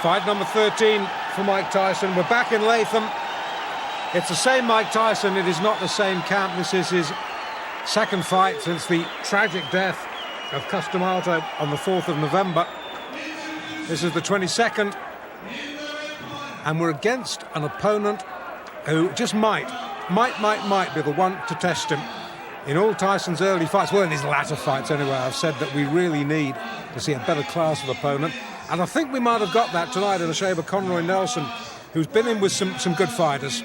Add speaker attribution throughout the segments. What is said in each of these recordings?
Speaker 1: Fight number 13 for Mike Tyson. We're back in Latham. It's the same Mike Tyson. It is not the same camp. This is his second fight since the tragic death of Cus D'Amato on the 4th of November. This is the 22nd. And we're against an opponent who just might be the one to test him. In all Tyson's early fights, well, in his latter fights anyway, I've said that we really need to see a better class of opponent. And I think we might have got that tonight in the shape of Conroy Nelson, who's been in with some good fighters.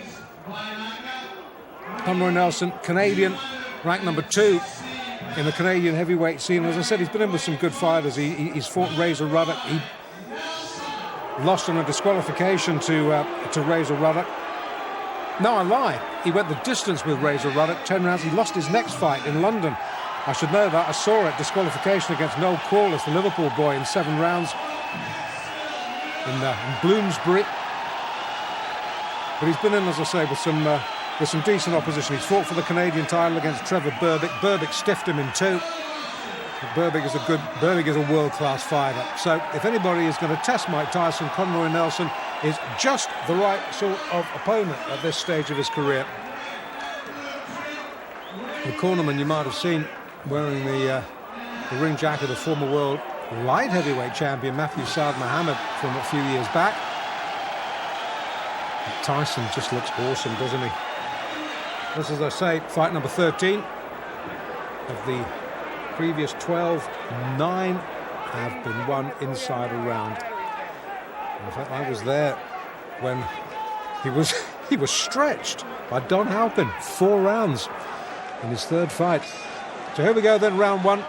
Speaker 1: Conroy Nelson, Canadian, ranked number 2 in the Canadian heavyweight scene. As I said, he's been in with some good fighters. He's fought Razor Ruddock. He lost on a disqualification to Razor Ruddock. No, I lie. He went the distance with Razor Ruddock, 10 rounds. He lost his next fight in London. I should know that. I saw it. Disqualification against Noel Corliss, the Liverpool boy, in 7 rounds in Bloomsbury. But he's been in, as I say, with some decent opposition. He's fought for the Canadian title against Trevor Berbick. Berbick stiffed him in 2. Berbick is a world-class fighter. So if anybody is going to test Mike Tyson, Conroy Nelson is just the right sort of opponent at this stage of his career. The cornerman you might have seen wearing the ring jacket of former world light heavyweight champion Matthew Saad Mohammed from a few years back. Tyson just looks awesome, doesn't he? This, as I say, fight number 13 of the previous 12. 9 have been won inside a round. In fact, I was there when he was stretched by Don Halpin, 4 rounds in his 3rd fight. So here we go then, round 1.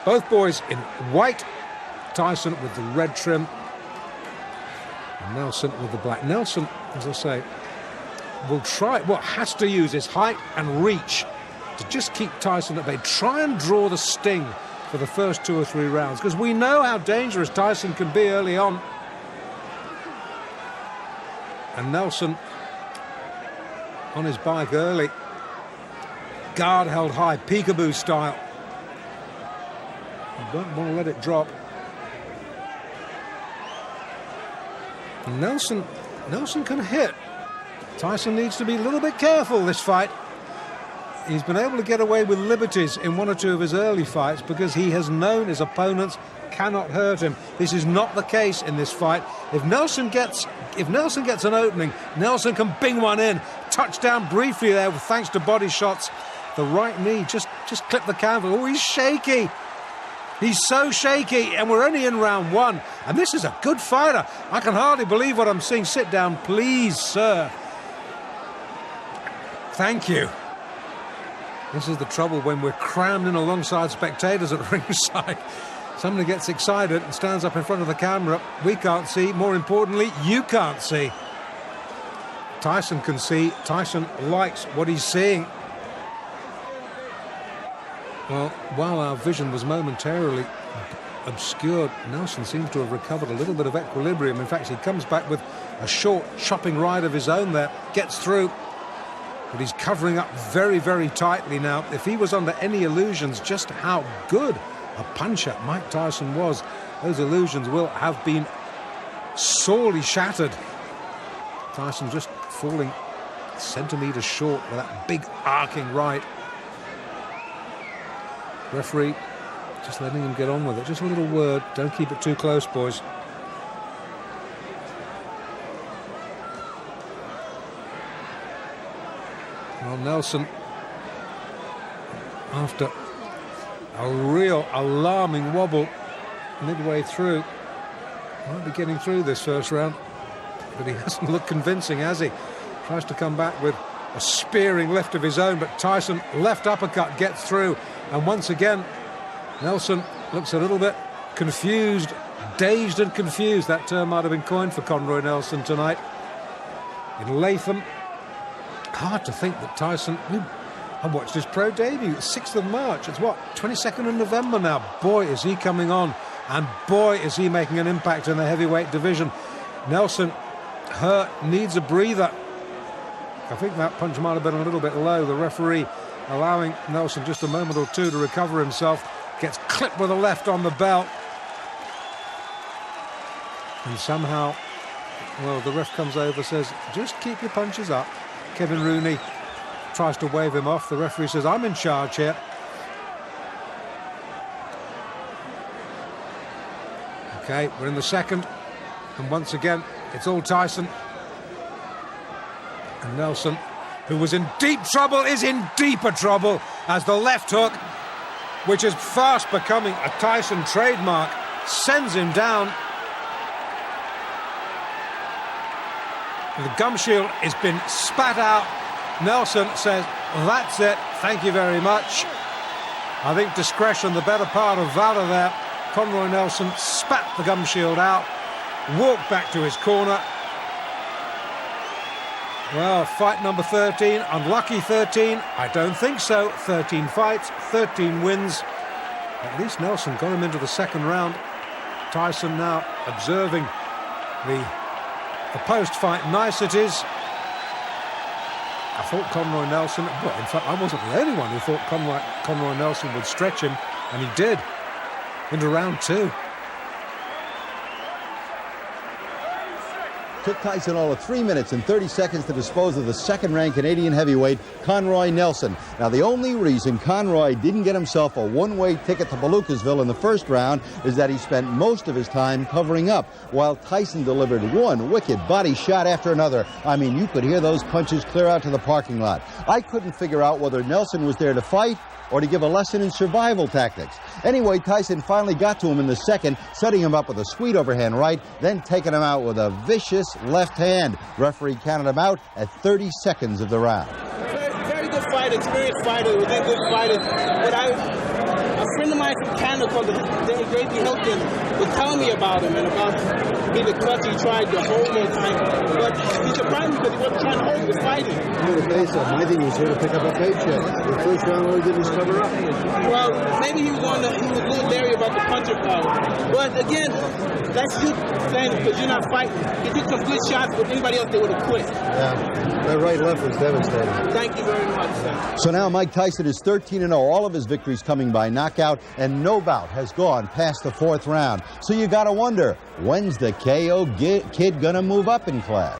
Speaker 1: Both boys in white. Tyson with the red trim, and Nelson with the black. Nelson, as I say, has to use his height and reach to just keep Tyson at bay. Try and draw the sting for the first 2 or 3 rounds, because we know how dangerous Tyson can be early on. And Nelson on his bike early. Guard held high, peekaboo style. You don't want to let it drop. And Nelson can hit. Tyson needs to be a little bit careful this fight. He's been able to get away with liberties in 1 or 2 of his early fights because he has known his opponents cannot hurt him. This is not the case in this fight. If Nelson gets an opening, Nelson can bing one in. Touchdown briefly there, thanks to body shots. The right knee just clipped the canvas. Oh, he's shaky. He's so shaky, and we're only in round 1. And this is a good fighter. I can hardly believe what I'm seeing. Sit down, please, sir. Thank you. This is the trouble when we're crammed in alongside spectators at ringside. Somebody gets excited and stands up in front of the camera. We can't see. More importantly, you can't see. Tyson can see. Tyson likes what he's seeing. Well, while our vision was momentarily obscured, Nelson seems to have recovered a little bit of equilibrium. In fact, he comes back with a short chopping right of his own there. Gets through. But he's covering up very, very tightly now. If he was under any illusions just how good a puncher Mike Tyson was, those illusions will have been sorely shattered. Tyson just falling centimetres short with that big arcing right. Referee just letting him get on with it. Just a little word. Don't keep it too close, boys. Well, Nelson, after a real alarming wobble midway through, might be getting through this first round, but he hasn't looked convincing, has he? Tries to come back with a spearing left of his own, but Tyson, left uppercut, gets through. And once again, Nelson looks a little bit confused, dazed and confused. That term might have been coined for Conroy Nelson tonight. In Latham, hard to think that Tyson... I watched his pro debut, 6th of March. It's what, 22nd of November now. Boy, is he coming on. And boy, is he making an impact in the heavyweight division. Nelson, hurt, needs a breather. I think that punch might have been a little bit low. The referee allowing Nelson just a moment or 2 to recover himself. Gets clipped with a left on the belt. And somehow, well, the ref comes over, says, just keep your punches up. Kevin Rooney tries to wave him off. The referee says, I'm in charge here. Okay, we're in the second. And once again, it's all Tyson. And Nelson, who was in deep trouble, is in deeper trouble as the left hook, which is fast becoming a Tyson trademark, sends him down. The gum shield has been spat out. Nelson says, well, that's it, thank you very much. I think discretion, the better part of valor there. Conroy Nelson spat the gum shield out, walked back to his corner. Well, fight number 13, unlucky 13, I don't think so. 13 fights, 13 wins. At least Nelson got him into the second round. Tyson now observing the post-fight niceties. I thought Conroy Nelson, well, in fact, I wasn't the only one who thought Conroy Nelson would stretch him, and he did, into round 2.
Speaker 2: Took Tyson all of 3 minutes and 30 seconds to dispose of the second-ranked Canadian heavyweight, Conroy Nelson. Now, the only reason Conroy didn't get himself a one-way ticket to Palookasville in the first round is that he spent most of his time covering up, while Tyson delivered one wicked body shot after another. I mean, you could hear those punches clear out to the parking lot. I couldn't figure out whether Nelson was there to fight or to give a lesson in survival tactics. Anyway, Tyson finally got to him in the second, setting him up with a sweet overhand right, then taking him out with a vicious left hand. Referee counted him out at 30 seconds of the round.
Speaker 3: Very good fighter, experienced fighter, within good fighter. But a friend of mine from Canada called David Hilton was telling me about him and about the clutch he tried the whole time. But he surprised me because he wasn't trying to hold, he was fighting.
Speaker 2: I think he was here to pick up a paycheck. The first round, all he did was cover up.
Speaker 3: Well, maybe he was a little leery about the puncher power. But again, that's you saying because you're not fighting. He did some good shots, but anybody else, they would have quit.
Speaker 2: Yeah, that right-left was devastating.
Speaker 3: Thank you very much, sir.
Speaker 2: So now Mike Tyson is 13-0, all of his victories coming by knockout, and no bout has gone past the 4th round. So you got to wonder, when's the KO kid going to move up in class?